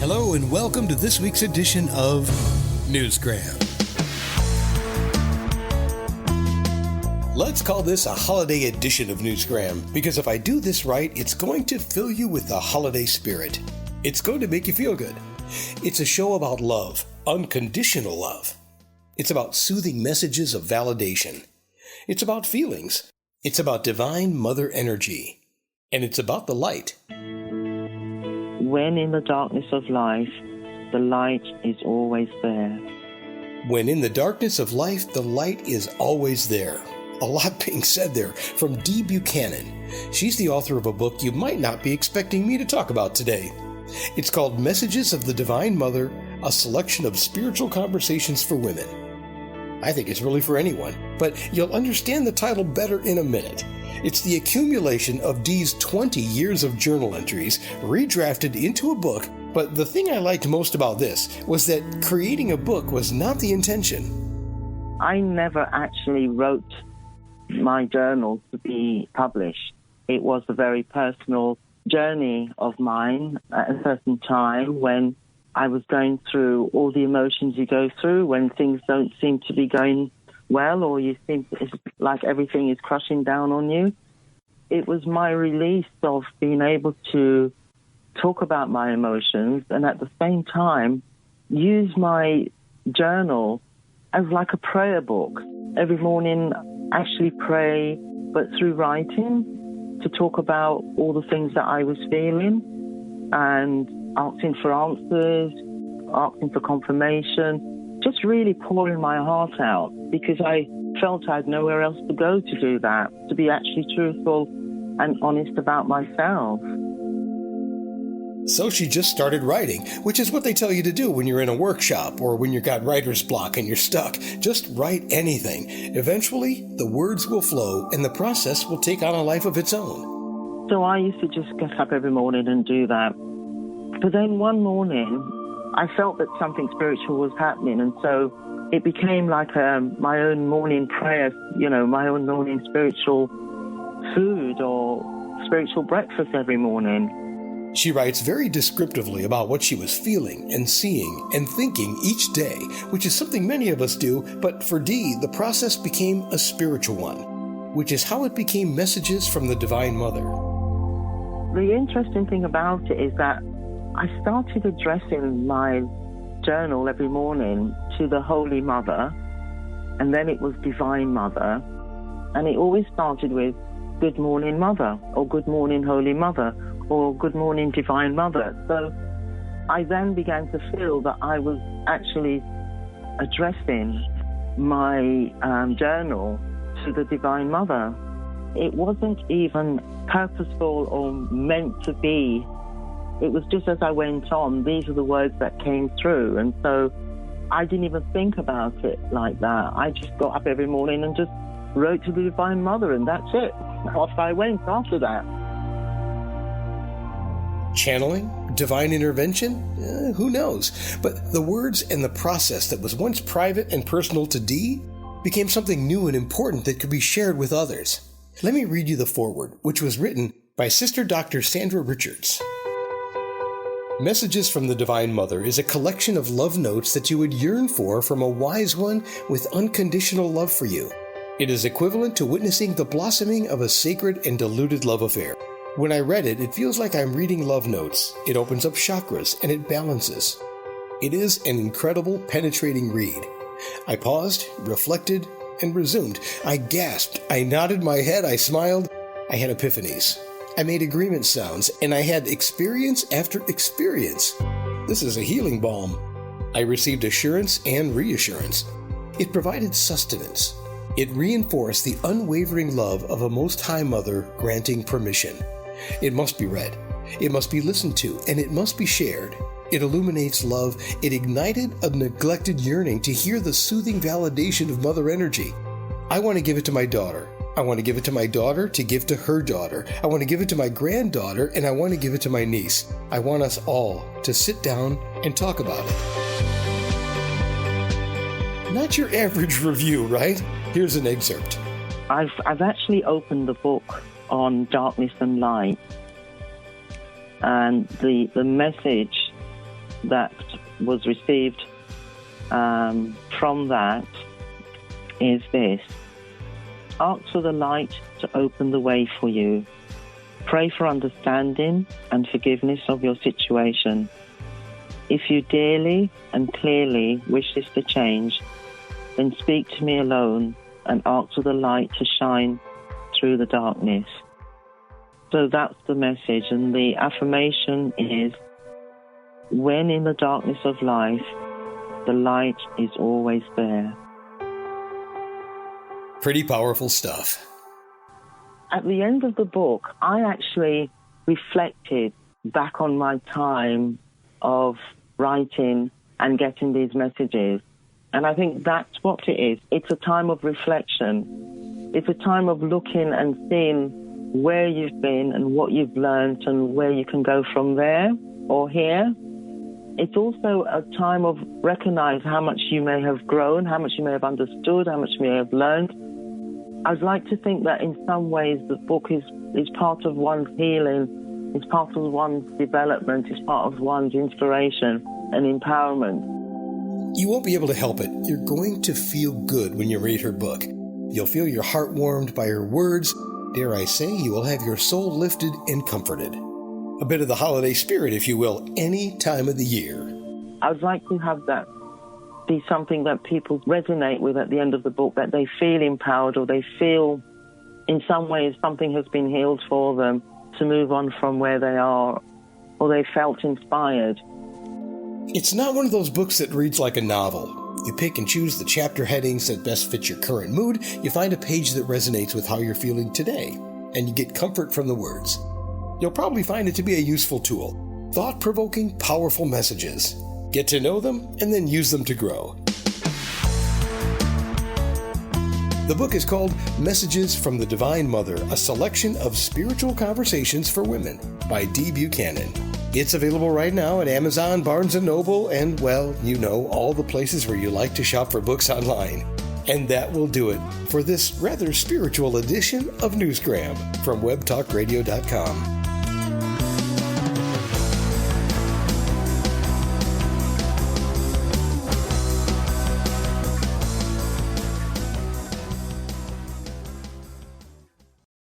Hello and welcome to this week's edition of Newsgram. Let's call this a holiday edition of Newsgram, because if I do this right, it's going to fill you with the holiday spirit. It's going to make you feel good. It's a show about love, unconditional love. It's about soothing messages of validation. It's about feelings. It's about divine mother energy. And it's about the light. When in the darkness of life, the light is always there. When in the darkness of life, the light is always there. A lot being said there from Dee Buchanan. She's the author of a book you might not be expecting me to talk about today. It's called Messages of the Divine Mother, a selection of spiritual conversations for women. I think it's really for anyone, but you'll understand the title better in a minute. It's the accumulation of Dee's 20 years of journal entries redrafted into a book, but the thing I liked most about this was that creating a book was not the intention. I never actually wrote my journal to be published. It was a very personal journey of mine at a certain time when I was going through all the emotions you go through when things don't seem to be going well, or you think it's like everything is crushing down on you. It was my release of being able to talk about my emotions and at the same time use my journal as like a prayer book. Every morning, actually pray, but through writing, to talk about all the things that I was feeling and asking for answers, asking for confirmation, just really pouring my heart out because I felt I had nowhere else to go to do that, to be actually truthful and honest about myself. So she just started writing, which is what they tell you to do when you're in a workshop or when you've got writer's block and you're stuck. Just write anything. Eventually, the words will flow and the process will take on a life of its own. So I used to just get up every morning and do that. But then one morning, I felt that something spiritual was happening, and so it became like my own morning prayer, my own morning spiritual food or spiritual breakfast every morning. She writes very descriptively about what she was feeling and seeing and thinking each day, which is something many of us do, but for Dee, the process became a spiritual one, which is how it became Messages from the Divine Mother. The interesting thing about it is that I started addressing my journal every morning to the Holy Mother, and then it was Divine Mother, and it always started with Good Morning Mother, or Good Morning Holy Mother, or Good Morning Divine Mother. So I then began to feel that I was actually addressing my journal to the Divine Mother. It wasn't even purposeful or meant to be. It was just as I went on, these are the words that came through. And so I didn't even think about it like that. I just got up every morning and just wrote to the Divine Mother, and that's it. Off I went after that. Channeling? Divine intervention? Who knows? But the words and the process that was once private and personal to Dee became something new and important that could be shared with others. Let me read you the foreword, which was written by Sister Dr. Sandra Richards. Messages from the Divine Mother is a collection of love notes that you would yearn for from a wise one with unconditional love for you. It is equivalent to witnessing the blossoming of a sacred and diluted love affair. When I read it, it feels like I'm reading love notes. It opens up chakras and it balances. It is an incredible, penetrating read. I paused, reflected, and resumed. I gasped. I nodded my head. I smiled. I had epiphanies. I made agreement sounds, and I had experience after experience. This is a healing balm. I received assurance and reassurance. It provided sustenance. It reinforced the unwavering love of a Most High Mother granting permission. It must be read. It must be listened to, and it must be shared. It illuminates love. It ignited a neglected yearning to hear the soothing validation of Mother energy. I want to give it to my daughter. I want to give it to my daughter to give to her daughter. I want to give it to my granddaughter, and I want to give it to my niece. I want us all to sit down and talk about it. Not your average review, right? Here's an excerpt. I've actually opened the book on darkness and light, and the message that was received from that is this. Ask for the light to open the way for you. Pray for understanding and forgiveness of your situation. If you dearly and clearly wish this to change, then speak to me alone and ask for the light to shine through the darkness. So that's the message. And the affirmation is, when in the darkness of life, the light is always there. Pretty powerful stuff. At the end of the book, I actually reflected back on my time of writing and getting these messages. And I think that's what it is. It's a time of reflection. It's a time of looking and seeing where you've been and what you've learned and where you can go from there or here. It's also a time of recognize how much you may have grown, how much you may have understood, how much you may have learned. I'd like to think that in some ways the book is part of one's healing, it's part of one's development, it's part of one's inspiration and empowerment. You won't be able to help it. You're going to feel good when you read her book. You'll feel your heart warmed by her words. Dare I say, you will have your soul lifted and comforted. A bit of the holiday spirit, if you will, any time of the year. I would like to have that be something that people resonate with at the end of the book, that they feel empowered or they feel in some ways something has been healed for them to move on from where they are, or they felt inspired. It's not one of those books that reads like a novel. You pick and choose the chapter headings that best fit your current mood, you find a page that resonates with how you're feeling today, and you get comfort from the words. You'll probably find it to be a useful tool. Thought-provoking, powerful messages. Get to know them, and then use them to grow. The book is called Messages from the Divine Mother, a selection of spiritual conversations for women by Dee Buchanan. It's available right now at Amazon, Barnes & Noble, and, well, you know, all the places where you like to shop for books online. And that will do it for this rather spiritual edition of Newsgram from webtalkradio.com.